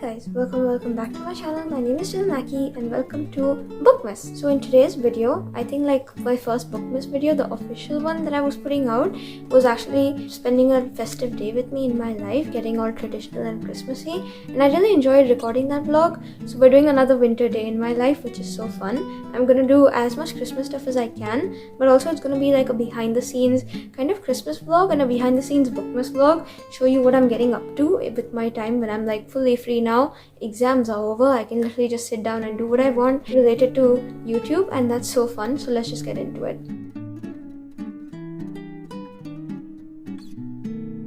guys, welcome back to my channel. My name is still Mackie and welcome to Bookmas. So in today's video, I think like my first Bookmas video, the official one that I was putting out, was actually spending a festive day with me in my life, getting all traditional and Christmassy, and I really enjoyed recording that vlog. So we're doing another winter day in my life, which is so fun. I'm gonna do as much Christmas stuff as I can, but also it's gonna be like a behind the scenes kind of Christmas vlog and a behind the scenes Bookmas vlog, show you what I'm getting up to with my time when I'm like fully free now. Exams are over, I can literally just sit down and do what I want related to YouTube, and that's so fun. So let's just get into it.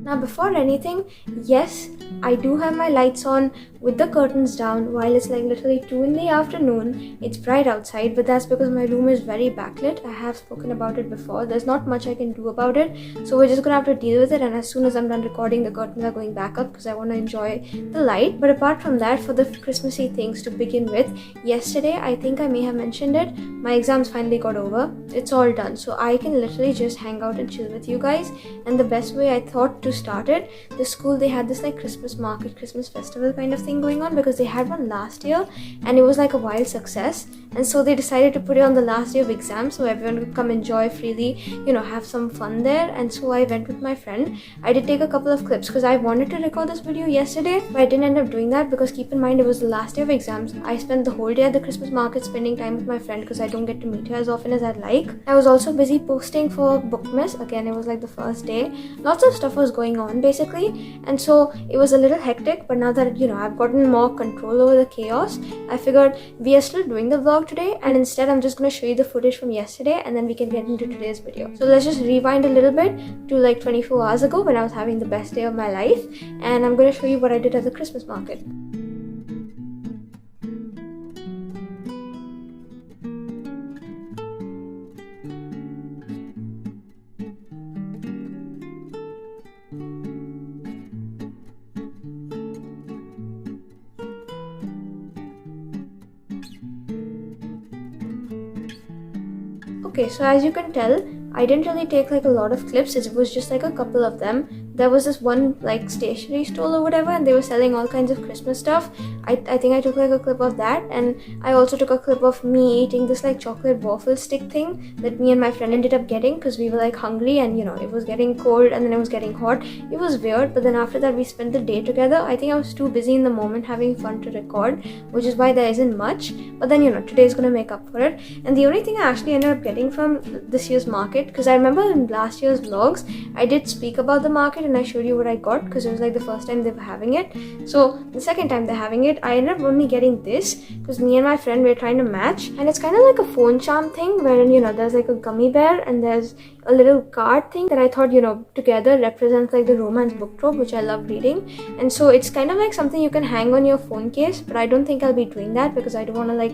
Now before anything, yes, I do have my lights on with the curtains down while it's like literally 2 in the afternoon. It's bright outside, but that's because my room is very backlit. I have spoken about it before. There's not much I can do about it, so we're just gonna have to deal with it, and as soon as I'm done recording, the curtains are going back up because I want to enjoy the light. But apart from that, for the Christmassy things to begin with, yesterday, I think I may have mentioned it, my exams finally got over. It's all done, so I can literally just hang out and chill with you guys. And the best way I thought to start it, the school, they had this like Christmas market, Christmas festival kind of thing going on, because they had one last year and it was like a wild success, and so they decided to put it on the last day of exams so everyone could come enjoy freely, have some fun there. And so I went with my friend. I did take a couple of clips because I wanted to record this video yesterday, but I didn't end up doing that because keep in mind it was the last day of exams. I spent the whole day at the Christmas market spending time with my friend because I don't get to meet her as often as I'd like. I was also busy posting for Bookmas. Again, it was like the first day. Lots of stuff was going on basically, and so it was a little hectic. But now that I've gotten more control over the chaos, I figured we are still doing the vlog today, and instead I'm just going to show you the footage from yesterday and then we can get into today's video. So let's just rewind a little bit to like 24 hours ago when I was having the best day of my life, and I'm going to show you what I did at the Christmas market. Okay, so as you can tell, I didn't really take like a lot of clips. It was just like a couple of them. There was this one like stationery stall or whatever, and they were selling all kinds of Christmas stuff. I think I took like a clip of that, and I also took a clip of me eating this like chocolate waffle stick thing that me and my friend ended up getting because we were like hungry, and it was getting cold and then it was getting hot. It was weird, but then after that we spent the day together. I think I was too busy in the moment having fun to record, which is why there isn't much. But then today's gonna make up for it. And the only thing I actually ended up getting from this year's market, because I remember in last year's vlogs I did speak about the market and I showed you what I got because it was like the first time they were having it. So the second time they're having it, I ended up only getting this because me and my friend were trying to match, and it's kind of like a phone charm thing wherein there's like a gummy bear and there's a little card thing that I thought together represents like the romance book trope, which I love reading. And so it's kind of like something you can hang on your phone case, but I don't think I'll be doing that because I don't want to like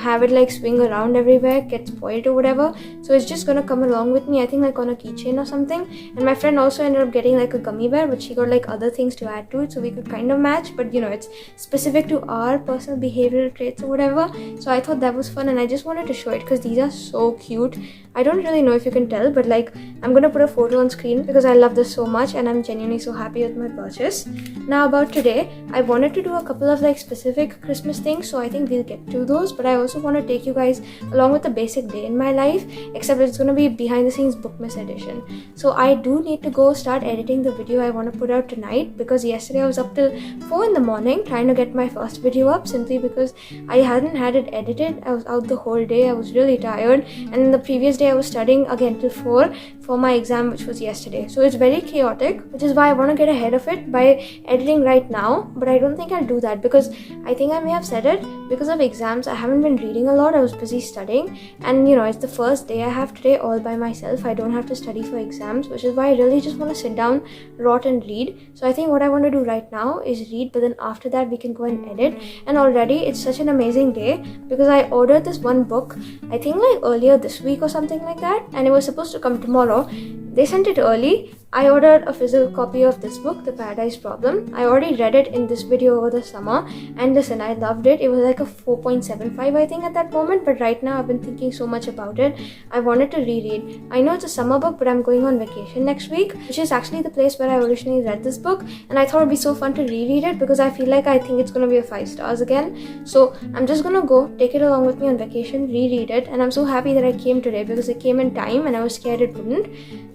have it like swing around everywhere, get spoiled or whatever. So it's just gonna come along with me, I think like on a keychain or something. And my friend also ended up getting like a gummy bear, but she got like other things to add to it so we could kind of match, but it's specific to our personal behavioral traits or whatever. So I thought that was fun, and I just wanted to show it because these are so cute. I don't really know if you can tell, but like I'm gonna put a photo on screen because I love this so much and I'm genuinely so happy with my purchase. Now about today, I wanted to do a couple of like specific Christmas things, so I think we'll get to those, but I also want to take you guys along with the basic day in my life, except it's gonna be behind the scenes Bookmas edition. So I do need to go start editing the video I want to put out tonight, because yesterday I was up till 4 in the morning trying to get my first video up simply because I hadn't had it edited. I was out the whole day, I was really tired, and in the previous day I was studying again till 4 for my exam, which was yesterday. So it's very chaotic, which is why I want to get ahead of it by editing right now, but I don't think I'll do that because I think I may have said it, because of exams I haven't been reading a lot. I was busy studying, and it's the first day I have today all by myself. I don't have to study for exams, which is why I really just want to sit down, rot and read. So I think what I want to do right now is read, but then after that we can go and edit. And already it's such an amazing day because I ordered this one book I think like earlier this week or something like that, and it was supposed to come tomorrow. They sent it early. I ordered a physical copy of this book, The Paradise Problem. I already read it in this video over the summer, and listen, I loved it. It was like a 4.75 I think at that moment, but right now I've been thinking so much about it. I wanted to reread. I know it's a summer book, but I'm going on vacation next week, which is actually the place where I originally read this book, and I thought it'd be so fun to reread it because I think it's gonna be a 5 stars again. So I'm just gonna go take it along with me on vacation, reread it, and I'm so happy that I came today because it came in time and I was scared it wouldn't,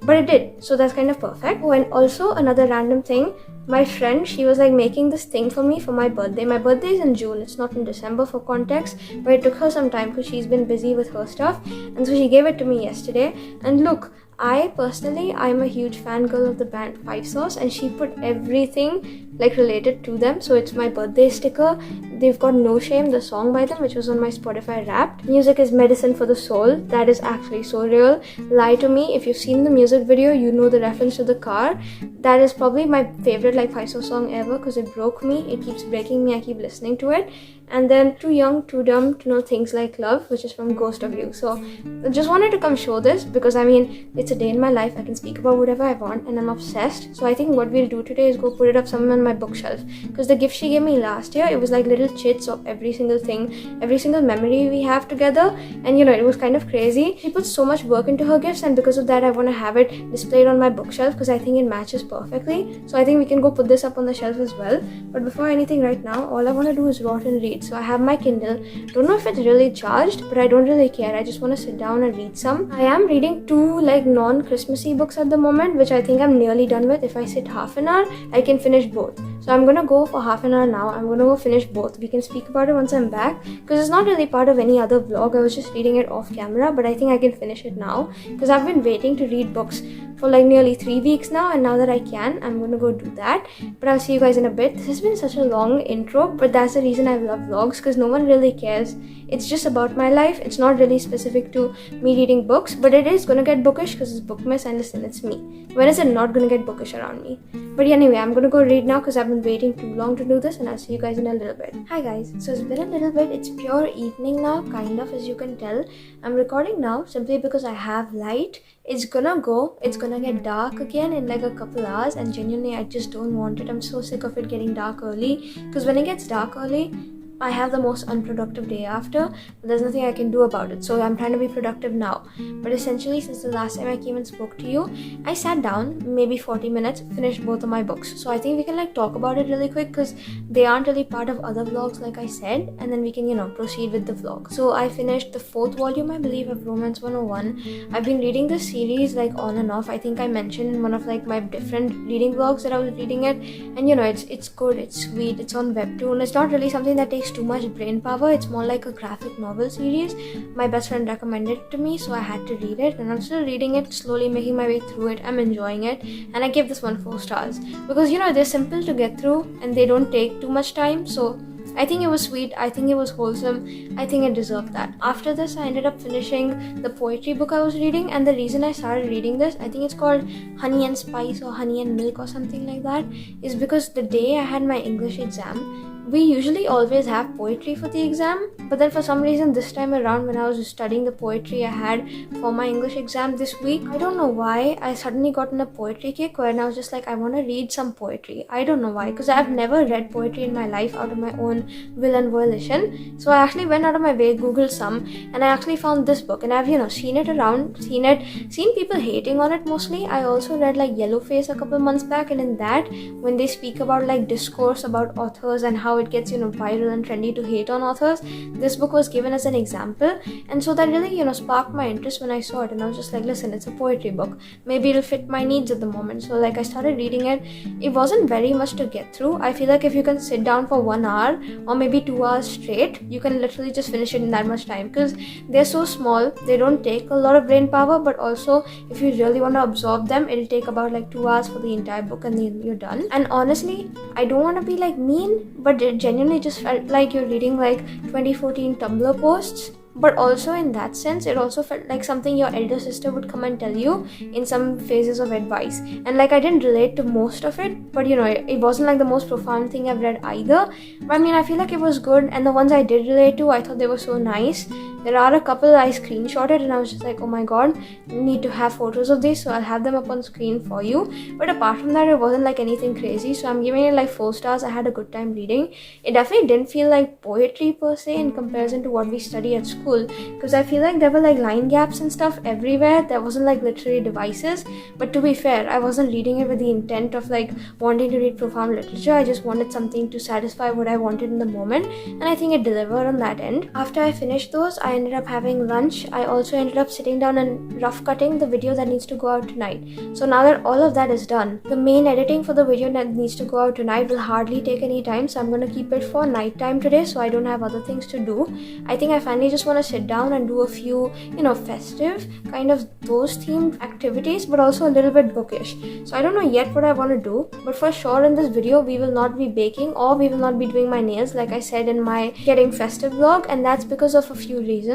but it did, so that's kind of perfect. Oh, and also another random thing, my friend, she was like making this thing for me for my birthday. My birthday is in June, it's not in December for context, but it took her some time because she's been busy with her stuff, and so she gave it to me yesterday. And look, I'm a huge fangirl of the band 5 Sauce, and she put everything like related to them. So it's my birthday sticker. They've got No Shame, the song by them, which was on my Spotify Wrapped. Music is medicine for the soul. That is actually so real. Lie to Me, if you've seen the music video, you know the reference to the car. That is probably my favorite like 5 Sauce song ever because it broke me. It keeps breaking me. I keep listening to it. And then Too Young, Too Dumb to Know Things Like Love, which is from Ghost of You. So I just wanted to come show this because it's a day in my life. I can speak about whatever I want and I'm obsessed. So I think what we'll do today is go put it up somewhere on my bookshelf, because the gift she gave me last year, it was like little chits of every single thing, every single memory we have together, and it was kind of crazy. She put so much work into her gifts, and because of that I want to have it displayed on my bookshelf because I think it matches perfectly. So I think we can go put this up on the shelf as well. But before anything right now, all I want to do is rot and read. So I have my Kindle. Don't know if it's really charged, but I don't really care. I just want to sit down and read some. I am reading 2 like non-Christmassy books at the moment, which I think I'm nearly done with. If I sit half an hour, I can finish both. So I'm gonna go for half an hour now. I'm gonna go finish both. We can speak about it once I'm back, because it's not really part of any other vlog. I was just reading it off camera, but I think I can finish it now because I've been waiting to read books for like nearly 3 weeks now, and now that I can, I'm gonna go do that. But I'll see you guys in a bit. This has been such a long intro, but that's the reason I love vlogs, because no one really cares. It's just about my life. It's not really specific to me reading books, but it is gonna get bookish because it's bookmas, and listen, it's me. When is it not gonna get bookish around me? But anyway, I'm gonna go read now because I've been waiting too long to do this, and I'll see you guys in a little bit. Hi guys, so it's been a little bit. It's pure evening now, kind of, as you can tell. I'm recording now simply because I have light. It's gonna get dark again in like a couple hours, and genuinely I just don't want it. I'm so sick of it getting dark early, because when it gets dark early, I have the most unproductive day after, but there's nothing I can do about it. So I'm trying to be productive now. But essentially, since the last time I came and spoke to you, I sat down, maybe 40 minutes, finished both of my books. So I think we can like talk about it really quick because they aren't really part of other vlogs like I said, and then we can, proceed with the vlog. So I finished the 4th volume, I believe, of Romance 101. I've been reading this series like on and off. I think I mentioned in one of like my different reading vlogs that I was reading it, and it's good, it's sweet, it's on webtoon. It's not really something that takes too much brain power. It's more like a graphic novel series. My best friend recommended it to me, so I had to read it, and I'm still reading it, slowly making my way through it. I'm enjoying it, and I gave this one 4 stars because they're simple to get through and they don't take too much time. So I think it was sweet, I think it was wholesome, I think it deserved that. After this, I ended up finishing the poetry book I was reading, and the reason I started reading this, I think it's called Honey and Spice or Honey and Milk or something like that, is because the day I had my English exam, we usually always have poetry for the exam, but then for some reason this time around, when I was studying the poetry I had for my English exam this week, I don't know why I suddenly got in a poetry kick where I was just like, I want to read some poetry. I don't know why, because I've never read poetry in my life out of my own will and volition. So I actually went out of my way, googled some, and I actually found this book, and I've seen it around, seen people hating on it mostly. I also read like Yellowface a couple months back, and in that, when they speak about like discourse about authors and how it gets viral and trendy to hate on authors, this book was given as an example, and so that really sparked my interest when I saw it, and I was just like, listen, it's a poetry book, maybe it'll fit my needs at the moment. So like I started reading it. It wasn't very much to get through. I feel like if you can sit down for 1 hour or maybe 2 hours straight, you can literally just finish it in that much time, because they're so small, they don't take a lot of brain power, but also if you really want to absorb them, it'll take about like 2 hours for the entire book, and then you're done. And honestly, I don't want to be like mean, but it genuinely just felt like you're reading like 2014 Tumblr posts. but also in that sense it also felt like something your elder sister would come and tell you in some phases of advice. And like I didn't relate to most of it, but you know, it wasn't like the most profound thing I've read either. But I mean, I feel like it was good, and the ones I did relate to, I thought they were so nice. There are a couple I screenshotted and I was just like, oh my god, I need to have photos of these, so I'll have them up on screen for you. But apart from that, it wasn't like anything crazy, so I'm giving it like 4 stars. I had a good time reading. It definitely didn't feel like poetry per se in comparison to what we study at school, because I feel like there were like line gaps and stuff everywhere. There wasn't like literary devices, but to be fair, I wasn't reading it with the intent of like wanting to read profound literature. I just wanted something to satisfy what I wanted in the moment, and I think it delivered on that end. After I finished those, I ended up having lunch. I also ended up sitting down and rough cutting the video that needs to go out tonight. So now that all of that is done, the main editing for the video that needs to go out tonight will hardly take any time, so I'm going to keep it for night time today so I don't have other things to do. I think I finally just want to sit down and do a few, you know, festive kind of those themed activities, but also a little bit bookish. So I don't know yet what I want to do, but for sure in this video we will not be baking or we will not be doing my nails like I said in my getting festive vlog, and that's because of a few reasons.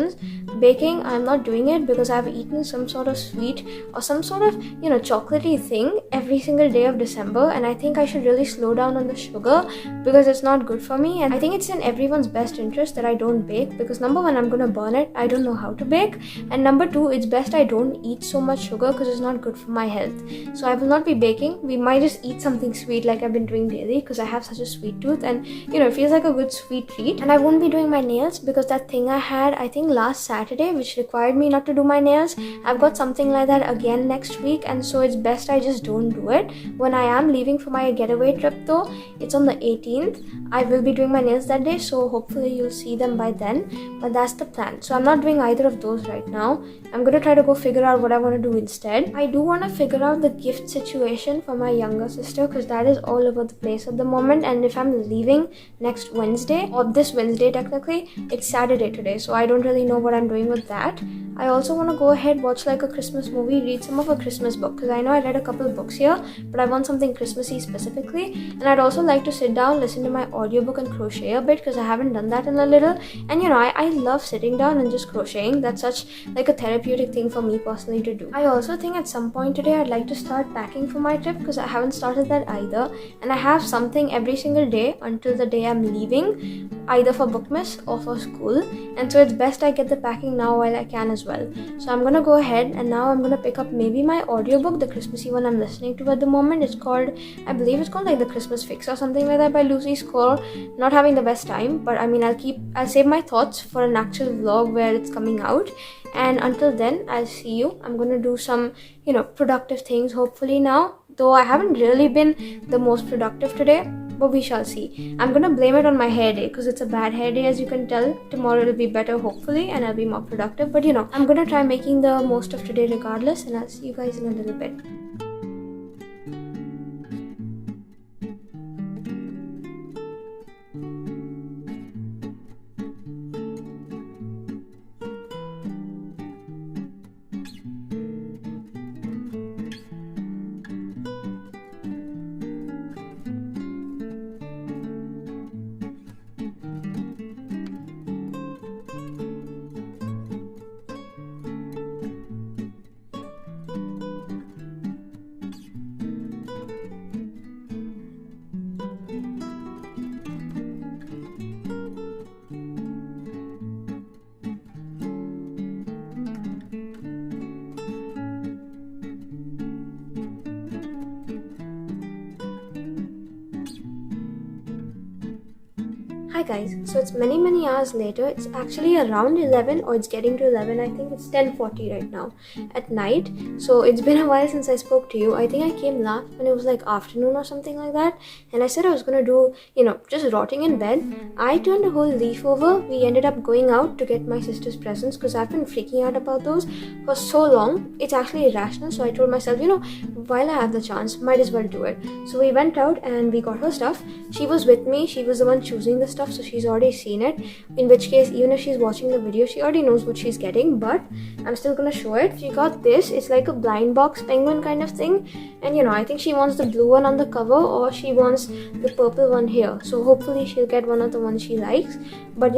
Baking, I'm not doing it because I've eaten some sort of sweet or some sort of, you know, chocolatey thing every single day of December, and I think I should really slow down on the sugar because it's not good for me. And I think it's in everyone's best interest that I don't bake, because number one, I'm gonna burn it. I don't know how to bake, and number two, it's best I don't eat so much sugar because it's not good for my health. So I will not be baking. We might just eat something sweet like I've been doing daily, because I have such a sweet tooth, and you know, it feels like a good sweet treat. And I won't be doing my nails because that thing I had, I think last Saturday, which required me not to do my nails, I've got something like that again next week, and so it's best I just don't do it. When I am leaving for my getaway trip though, it's on the 18th. I will be doing my nails that day, so hopefully you'll see them by then, but that's the plan. So I'm not doing either of those right now. I'm gonna try to go figure out what I want to do instead. I do want to figure out the gift situation for my younger sister, because that is all over the place at the moment. And if I'm leaving next Wednesday, or this Wednesday technically, it's Saturday today, so I don't really know what I'm doing with that. I also want to go ahead, watch like a Christmas movie, read some of a Christmas book, because I know I read a couple of books here, but I want something Christmassy specifically. And I'd also like to sit down, listen to my audiobook and crochet a bit, because I haven't done that in a little. And you know, I love sitting down and just crocheting. That's such like a therapeutic thing for me personally to do. I also think at some point today I'd like to start packing for my trip, because I haven't started that either, and I have something every single day until the day I'm leaving, either for bookmas or for school, and so it's best I get the packing now while I can as well. So I'm gonna go ahead, and now I'm gonna pick up maybe my audiobook, the Christmassy one I'm listening to at the moment. It's called, I believe it's called like The Christmas Fix or something like that by Lucy Score. Not having the best time, but I mean, I'll save my thoughts for an actual vlog where it's coming out. And until then, I'll see you. I'm gonna do some, you know, productive things hopefully now, though I haven't really been the most productive today, but we shall see. I'm gonna blame it on my hair day, because it's a bad hair day, as you can tell. Tomorrow it'll be better hopefully, and I'll be more productive, but you know, I'm gonna try making the most of today regardless, and I'll see you guys in a little bit. Hi guys, so it's many hours later. It's actually around 11, or it's getting to 11. I think it's 10:40 right now at night. So it's been a while since I spoke to you. I think I came last when it was like afternoon or something like that, and I said I was gonna do, you know, just rotting in bed. I turned a whole leaf over. We ended up going out to get my sister's presents, because I've been freaking out about those for so long. It's actually irrational, so I told myself, you know, while I have the chance, might as well do it. So we went out and we got her stuff. She was with me. She was the one choosing the stuff. stuff, so she's already seen it, in which case even if she's watching the video, she already knows what she's getting, but I'm still gonna show it. She got this. It's like a blind box penguin kind of thing, and I think she wants the blue one on the cover, or she wants the purple one here, so hopefully she'll get one of the ones she likes. But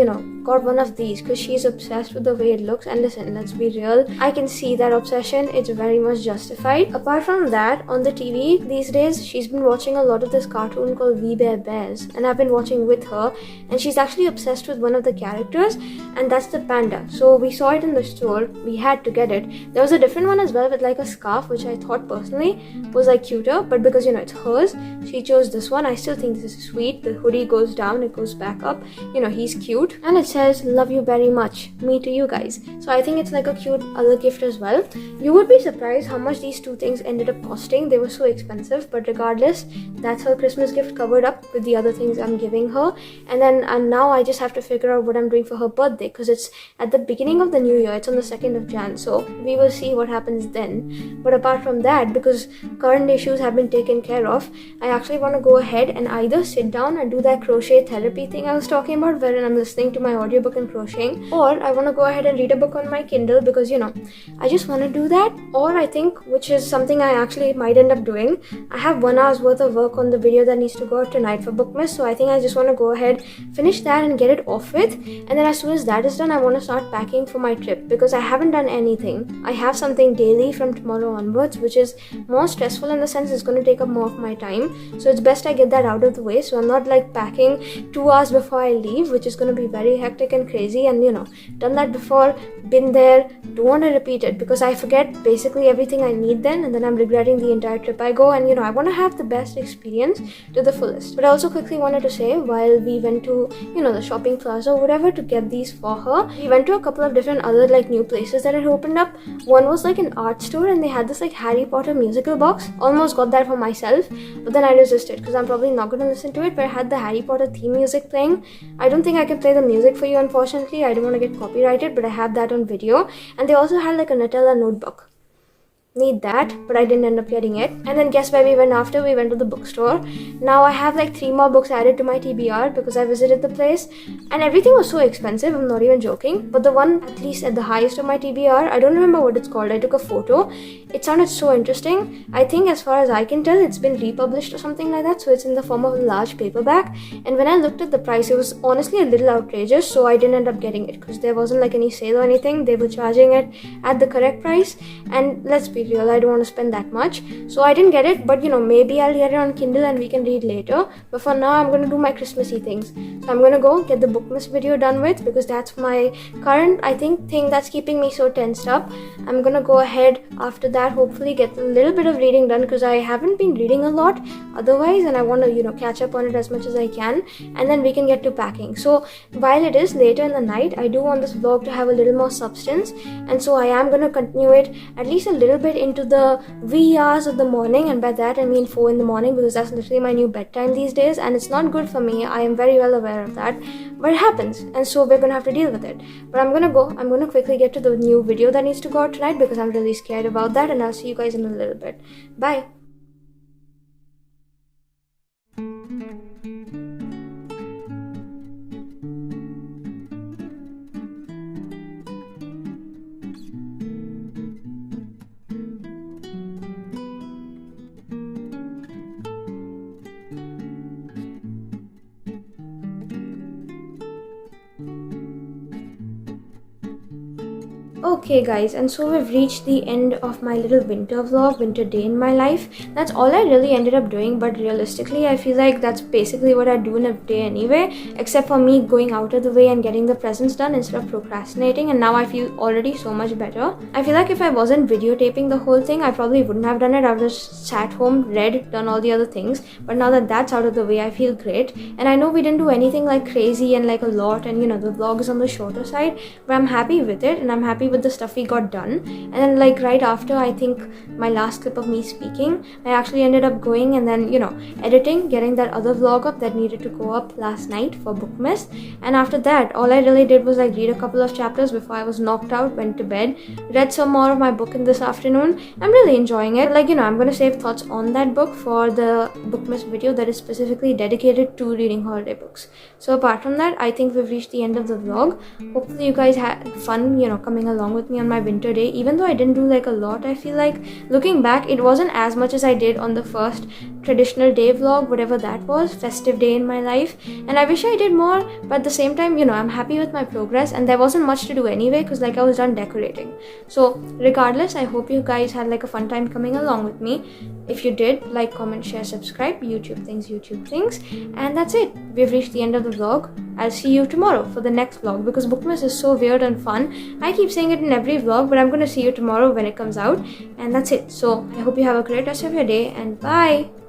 got one of these because she's obsessed with the way it looks. And listen, let's be real, I can see that obsession. It's very much justified. Apart from that, on the TV these days, she's been watching a lot of this cartoon called We Bare Bears, and I've been watching with her, and she's actually obsessed with one of the characters, and that's the panda. So we saw it in the store, we had to get it. There was a different one as well with like a scarf, which I thought personally was like cuter, but because it's hers, she chose this one. I still think this is sweet. The hoodie goes down, it goes back up, he's cute, and it says love you very much, me to you guys. So I think it's like a cute other gift as well. You would be surprised how much these two things ended up costing. They were so expensive, but regardless, that's her Christmas gift covered up with the other things I'm giving her. And now I just have to figure out what I'm doing for her birthday, because it's at the beginning of the new year. It's on the 2nd of Jan, so we will see what happens then. But apart from that, because current issues have been taken care of, I actually want to go ahead and either sit down and do that crochet therapy thing I was talking about, wherein I'm listening to my audiobook and crocheting, or I want to go ahead and read a book on my Kindle, because I just want to do that. Or I think, which is something I actually might end up doing, I have 1 hour's worth of work on the video that needs to go out tonight for bookmas, so I think I just want to go ahead, finish that and get it off with, and then as soon as that is done, I want to start packing for my trip, because I haven't done anything. I have something daily from tomorrow onwards, which is more stressful in the sense it's going to take up more of my time, so it's best I get that out of the way, so I'm not like packing 2 hours before I leave, which is going to be very hectic and crazy. And done that before, been there, don't want to repeat it, because I forget basically everything I need then, and then I'm regretting the entire trip I go. And I want to have the best experience to the fullest. But I also quickly wanted to say, while we went to the shopping plaza or whatever to get these for her, we went to a couple of different other like new places that had opened up. One was like an art store, and they had this like Harry Potter musical box. Almost got that for myself, but then I resisted because I'm probably not going to listen to it, but I had the Harry Potter theme music playing. I don't think I can play the music for you, unfortunately. I don't want to get copyrighted, but I have that on video. And they also had like a Nutella notebook. Need that, but I didn't end up getting it. And then guess where we went after? We went to the bookstore. Now I have like 3 more books added to my TBR because I visited the place, and everything was so expensive, I'm not even joking. But the one at least at the highest of my TBR, I don't remember what it's called, I took a photo. It sounded so interesting. I think as far as I can tell, it's been republished or something like that, so it's in the form of a large paperback. And when I looked at the price, it was honestly a little outrageous, so I didn't end up getting it because there wasn't like any sale or anything. They were charging it at the correct price, and let's be real, I don't want to spend that much, so I didn't get it. But maybe I'll get it on Kindle and we can read later. But for now, I'm going to do my Christmassy things. So I'm going to go get the bookmas video done with, because that's my current, I think, thing that's keeping me so tensed up. I'm going to go ahead after that, hopefully get a little bit of reading done, because I haven't been reading a lot otherwise, and I want to catch up on it as much as I can, and then we can get to packing. So while it is later in the night, I do want this vlog to have a little more substance, and so I am going to continue it at least a little bit into the wee hours of the morning, and by that I mean 4 in the morning, because that's literally my new bedtime these days, and it's not good for me. I am very well aware of that, but it happens, and so we're gonna have to deal with it. But I'm gonna quickly get to the new video that needs to go out tonight, because I'm really scared about that, and I'll see you guys in a little bit. Bye. Okay guys, and so we've reached the end of my little winter vlog, winter day in my life. That's all I really ended up doing, but realistically I feel like that's basically what I do in a day anyway, except for me going out of the way and getting the presents done instead of procrastinating, and now I feel already so much better. I feel like if I wasn't videotaping the whole thing, I probably wouldn't have done it. I would have just sat home, read, done all the other things, but now that that's out of the way, I feel great. And I know we didn't do anything like crazy and like a lot, and the vlog is on the shorter side, but I'm happy with it, and I'm happy with the stuff we got done. And then like right after, I think my last clip of me speaking, I actually ended up going and then, you know, editing, getting that other vlog up that needed to go up last night for bookmas. And after that, all I really did was like read a couple of chapters before I was knocked out, went to bed, read some more of my book in this afternoon. I'm really enjoying it. Like, you know, I'm gonna save thoughts on that book for the bookmas video that is specifically dedicated to reading holiday books. So apart from that, I think we've reached the end of the vlog. Hopefully you guys had fun, you know, coming along with me on my winter day. Even though I didn't do like a lot, I feel like looking back, it wasn't as much as I did on the first traditional day vlog, whatever that was, festive day in my life. And I wish I did more, but at the same time, you know, I'm happy with my progress, and there wasn't much to do anyway because like I was done decorating. So regardless, I hope you guys had like a fun time coming along with me. If you did, like, comment, share, subscribe. YouTube things. And that's it. We've reached the end of the vlog. I'll see you tomorrow for the next vlog, because bookmas is so weird and fun. I keep saying it in every vlog, but I'm going to see you tomorrow when it comes out. And that's it. So I hope you have a great rest of your day, and bye.